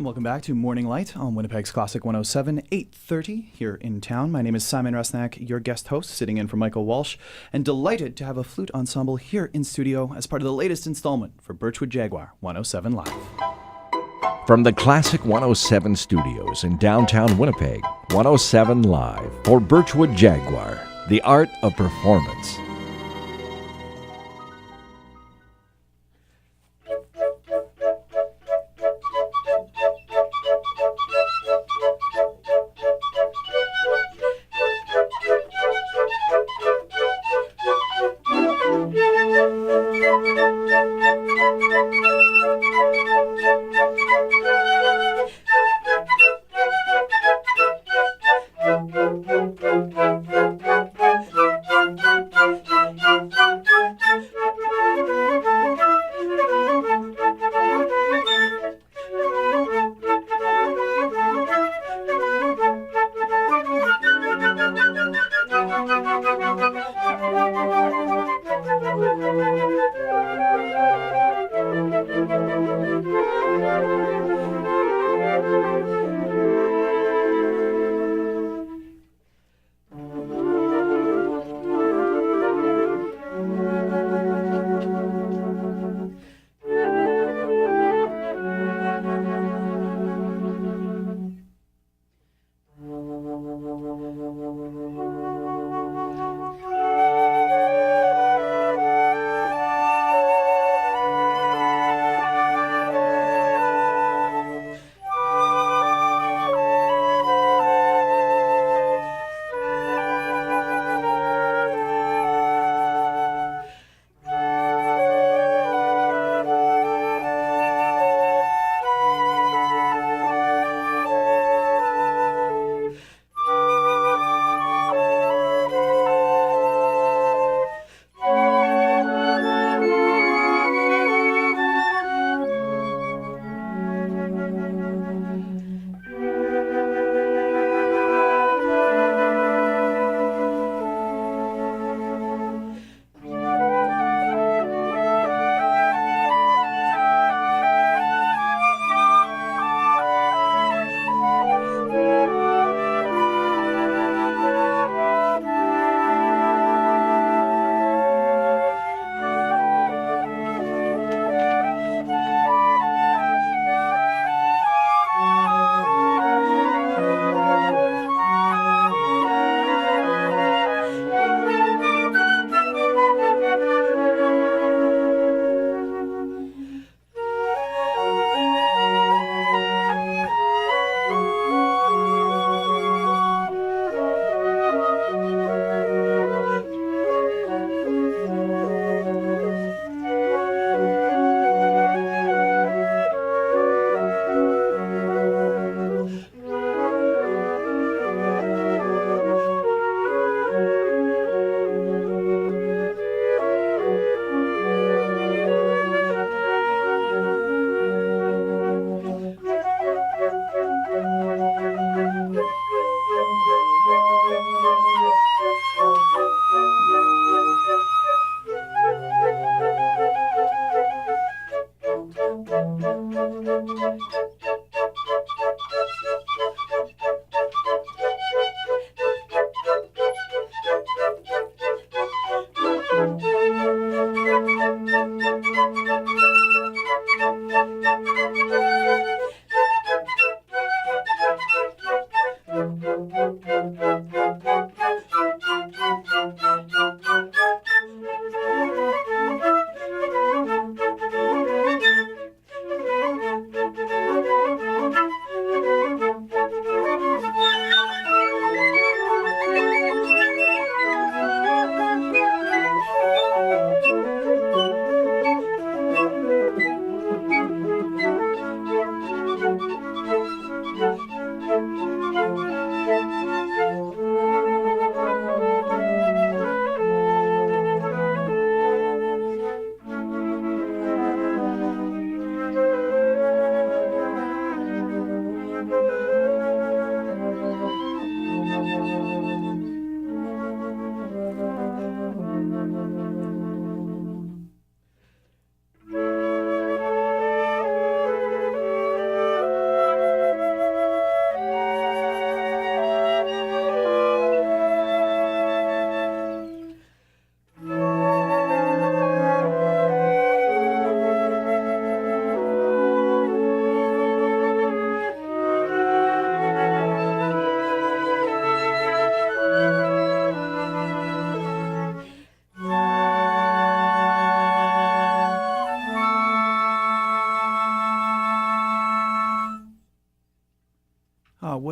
and welcome back to Morning Light on Winnipeg's Classic 107, 8:30 here in town. My name is Simeon Rusnak, your guest host, sitting in for Michael Walsh, and delighted to have a flute ensemble here in studio as part of the latest installment for Birchwood Jaguar 107 Live. From the Classic 107 studios in downtown Winnipeg, 107 Live for Birchwood Jaguar, the art of performance.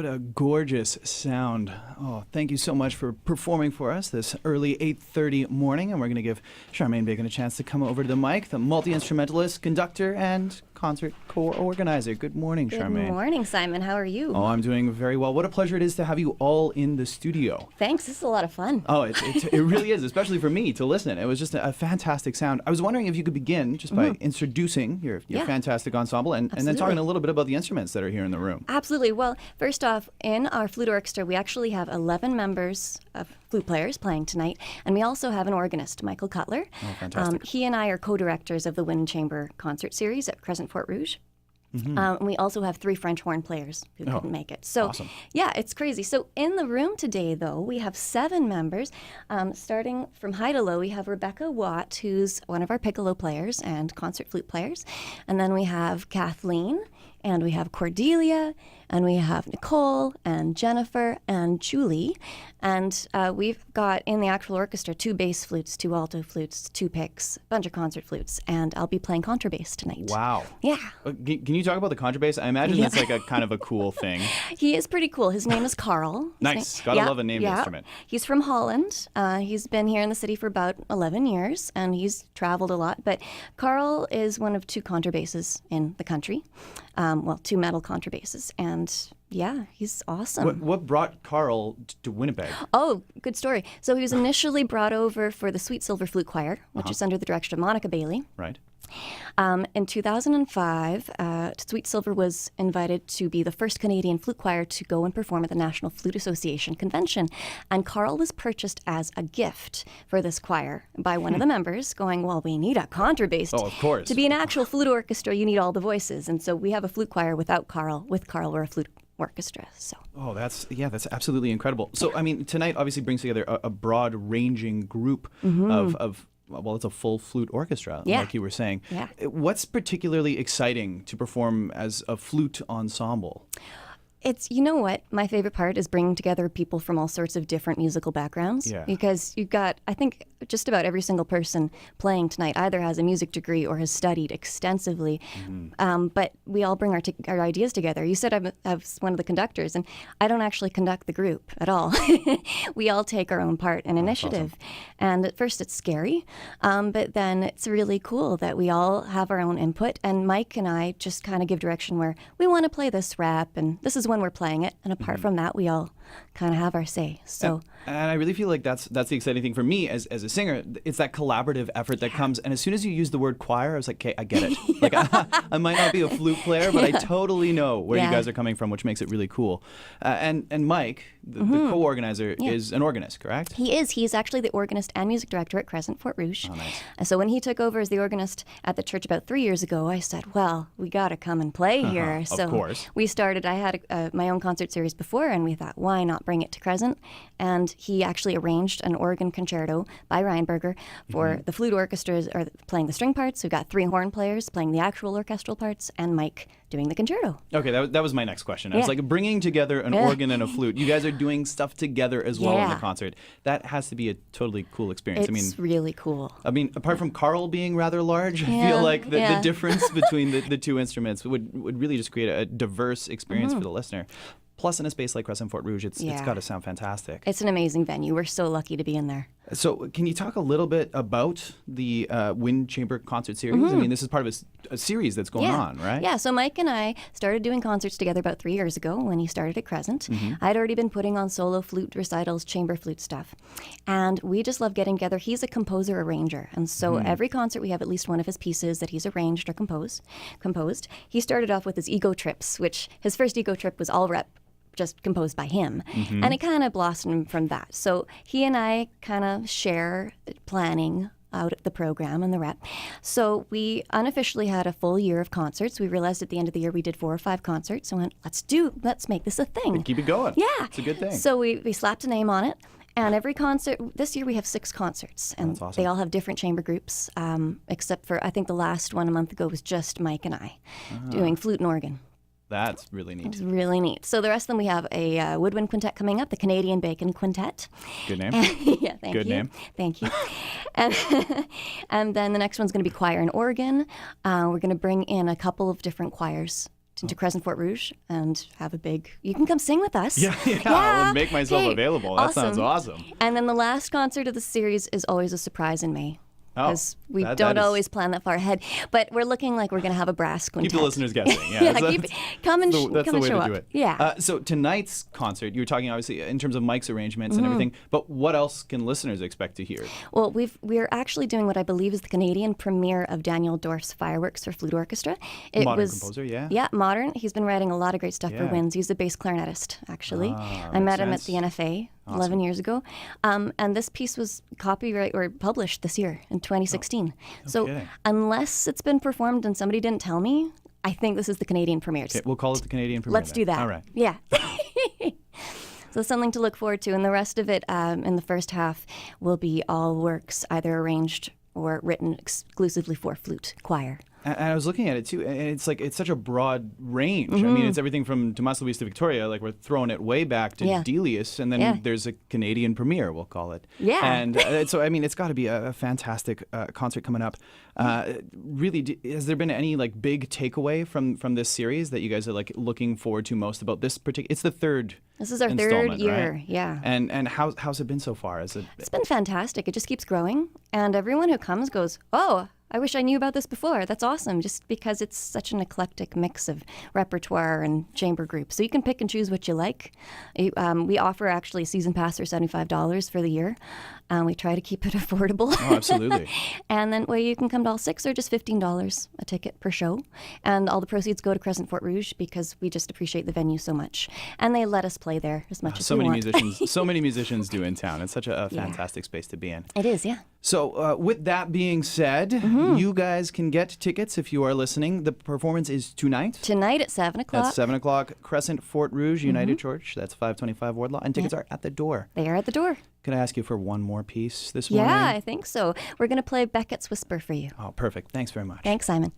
what a gorgeous sound. Oh, thank you so much for performing for us this early 8:30 morning. And we're going to give Charmaine Bacon a chance to come over to the mic, the multi-instrumentalist, conductor, and concert co-organizer. Good morning, Charmaine. Good morning, Simon. How are you? Oh, I'm doing very well. What a pleasure it is to have you all in the studio. Thanks. This is a lot of fun. Oh, it really is, especially for me to listen. It was just a fantastic sound. I was wondering if you could begin just by introducing your fantastic ensemble and then talking a little bit about the instruments that are here in the room. Absolutely. Well, first off, in our flute orchestra, we actually have 11 members of flute players playing tonight, and we also have an organist, Michael Cutler. Oh, fantastic. He and I are co-directors of the Wind Chamber concert series at Crescent Fort Rouge. And we also have 3 French horn players who couldn't make it. So, awesome. Yeah, it's crazy. So in the room today, though, we have 7 members. Starting from high to low, we have Rebecca Watt, who's one of our piccolo players and concert flute players. And then we have Kathleen, and we have Cordelia, and we have Nicole, and Jennifer, and Julie. And we've got in the actual orchestra 2 bass flutes, 2 alto flutes, 2 picks, a bunch of concert flutes, and I'll be playing contrabass tonight. Wow. Yeah. Can you talk about the contrabass? I imagine that's like a kind of a cool thing. He is pretty cool. His name is Carl. Nice. Gotta love a named instrument. He's from Holland. He's been here in the city for about 11 years, and he's traveled a lot. But Carl is one of 2 contrabasses in the country. 2 metal contrabasses. And yeah, he's awesome. What brought Carl to Winnipeg? Oh, good story. So he was initially brought over for the Sweet Silver Flute Choir, which is under the direction of Monica Bailey. Right. In 2005, Sweet Silver was invited to be the first Canadian flute choir to go and perform at the National Flute Association convention. And Carl was purchased as a gift for this choir by one of the members, going, well, we need a contrabass. Oh, of course. To be an actual flute orchestra, you need all the voices. And so we have a flute choir without Carl. With Carl, we're a flute orchestra. So. Oh, that's absolutely incredible. So, I mean, tonight obviously brings together a broad-ranging group of well, it's a full flute orchestra, like you were saying. Yeah. What's particularly exciting to perform as a flute ensemble? It's, you know what, my favorite part is bringing together people from all sorts of different musical backgrounds. Yeah. Because you've got, I think, just about every single person playing tonight either has a music degree or has studied extensively. But we all bring our ideas together. You said I'm one of the conductors, and I don't actually conduct the group at all. We all take our own part and initiative. Awesome. And at first it's scary, but then it's really cool that we all have our own input. And Mike and I just kind of give direction where we want to play this rap, and this is when we're playing it, and apart from that, we all kind of have our say. So, and I really feel like that's the exciting thing for me as a singer. It's that collaborative effort that comes. And as soon as you use the word choir, I was like, okay, I get it. Like I might not be a flute player, but I totally know where you guys are coming from, which makes it really cool. And Mike, the co-organizer, is an organist, correct? He is. He's actually the organist and music director at Crescent Fort Rouge. Oh, nice. So when he took over as the organist at the church about 3 years ago, I said, well, we got to come and play here. So of course. We started, I had my own concert series before, and we thought, why not bring it to Crescent? And he actually arranged an organ concerto by Rheinberger for the flute orchestras are playing the string parts. We've got 3 horn players playing the actual orchestral parts, and Mike doing the concerto. Okay, that was my next question. I was like, bringing together an organ and a flute. You guys are doing stuff together as well in the concert. That has to be a totally cool experience. It's really cool. I mean, apart from Carl being rather large, I feel like the difference between the 2 instruments would really just create a diverse experience for the listener. Plus, in a space like Crescent Fort Rouge, it's got to sound fantastic. It's an amazing venue. We're so lucky to be in there. So can you talk a little bit about the Wind Chamber concert series? I mean, this is part of a series that's going on, right? Yeah, so Mike and I started doing concerts together about 3 years ago when he started at Crescent. I'd already been putting on solo flute recitals, chamber flute stuff. And we just love getting together. He's a composer-arranger. And so every concert we have at least one of his pieces that he's arranged or composed. He started off with his ego trips, which his first ego trip was all rep, just composed by him. And it kind of blossomed from that. So he and I kind of share planning out the program and the rep. So we unofficially had a full year of concerts. We realized at the end of the year we did 4 or 5 concerts and went, let's make this a thing. Keep it going. Yeah. It's a good thing. So we slapped a name on it. And every concert, this year we have 6 concerts. And that's awesome. They all have different chamber groups, except for, I think the last one a month ago was just Mike and I doing flute and organ. That's really neat. It's really neat. So the rest of them, we have a woodwind quintet coming up, the Canadian Bacon Quintet. Good name. Yeah, thank you. Good name. Thank you. And then the next one's going to be choir and organ. We're going to bring in a couple of different choirs into Crescent Fort Rouge and have a big. You can come sing with us. Yeah, I'll make myself available. That sounds awesome. And then the last concert of the series is always a surprise in May. Because we that don't is- always plan that far ahead. But we're looking like we're going to have a brass quintet. Keep the listeners guessing. Yeah, Yeah, that's come and the way show to up. do it. Yeah. So tonight's concert, you were talking obviously in terms of Mike's arrangements and everything, but what else can listeners expect to hear? Well, we're actually doing what I believe is the Canadian premiere of Daniel Dorf's Fireworks for Flute Orchestra. It Modern was, composer, yeah. Yeah, modern. He's been writing a lot of great stuff for Yeah. winds. He's a bass clarinetist, actually. I makes met him at sense. the NFA 11 years ago. And this piece was copyright or published this year in 2016. So kidding. unless it's been performed and somebody didn't tell me, I think this is the Canadian premiere. Okay, we'll call it the Canadian premiere. Let's do then. that. All right. Yeah. So something to look forward to. And the rest of it in the first half will be all works either arranged or written exclusively for flute choir. And I was looking at it too, and it's like it's such a broad range. I mean, it's everything from Tomas Luis to Victoria, like we're throwing it way back to Yeah. Delius, and then Yeah. there's a Canadian premiere, we'll call it. Yeah. And so, I mean, it's got to be a fantastic concert coming up. Really, has there been any like big takeaway from this series that you guys are like looking forward to most about this particular? It's the third. This is our third installment, year, right? yeah. And how's it been so far? Is it? It's been fantastic. It just keeps growing. And everyone who comes goes, oh, I wish I knew about this before. That's awesome, just because it's such an eclectic mix of repertoire and chamber groups. So you can pick and choose what you like. We offer actually a season pass for $75 for the year. We try to keep it affordable. Oh, absolutely. And then you can come to all six or just $15 a ticket per show. And all the proceeds go to Crescent Fort Rouge because we just appreciate the venue so much. And they let us play there as much as So we many want. musicians, so many musicians do in town. It's such a fantastic space to be in. It is, yeah. So, with that being said, you guys can get tickets if you are listening. The performance is tonight. Tonight at 7 o'clock. At 7 o'clock, Crescent Fort Rouge United Church. That's 525 Wardlaw. And tickets are at the door. They are at the door. Could I ask you for one more piece this morning? Yeah, I think so. We're going to play Beckett's Whisper for you. Oh, perfect. Thanks very much. Thanks, Simon.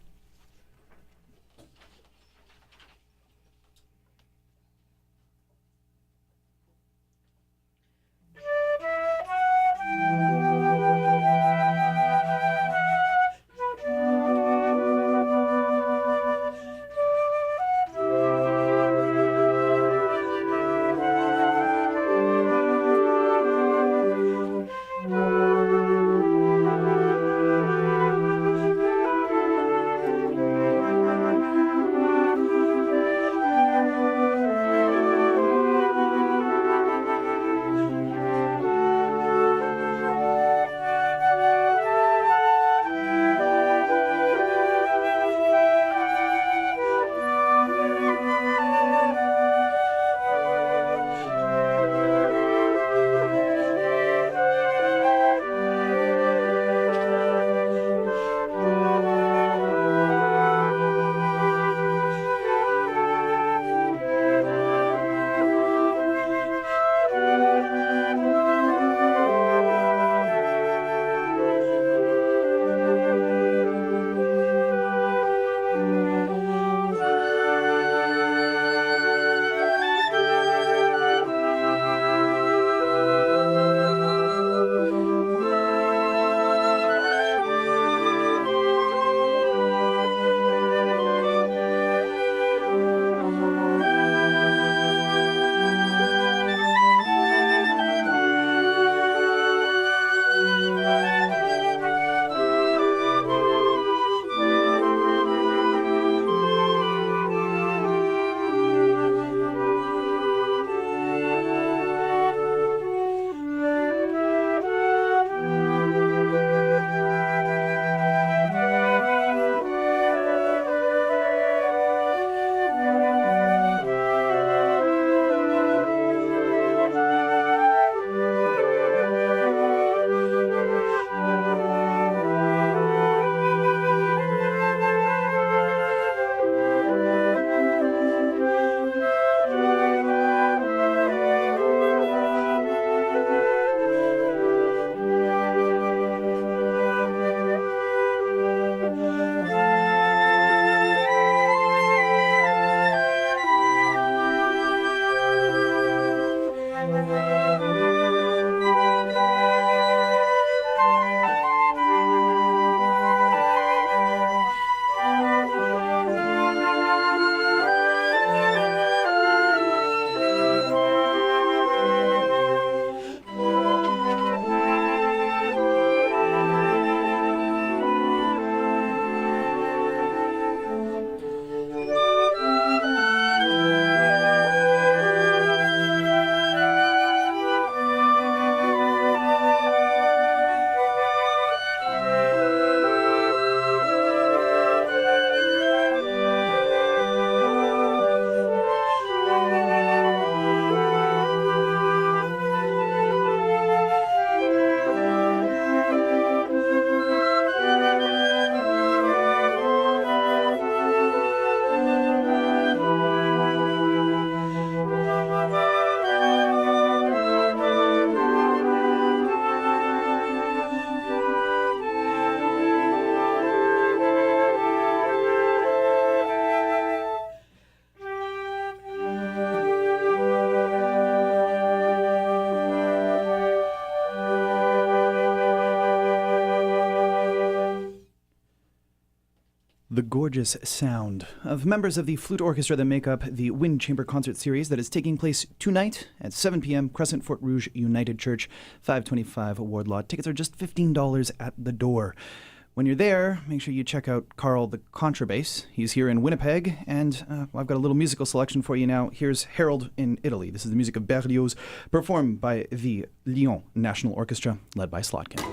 The gorgeous sound of members of the flute orchestra that make up the Wind Chamber Concert Series that is taking place tonight at 7 p.m. Crescent, Fort Rouge United Church, 525 Wardlaw. Tickets are just $15 at the door. When you're there, make sure you check out Carl the contrabass. He's here in Winnipeg, and I've got a little musical selection for you now. Here's Harold in Italy. This is the music of Berlioz, performed by the Lyon National Orchestra, led by Slotkin.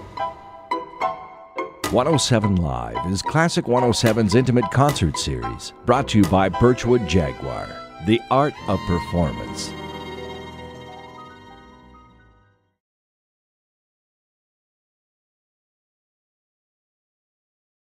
107 Live is Classic 107's intimate concert series, brought to you by Birchwood Jaguar, the art of performance.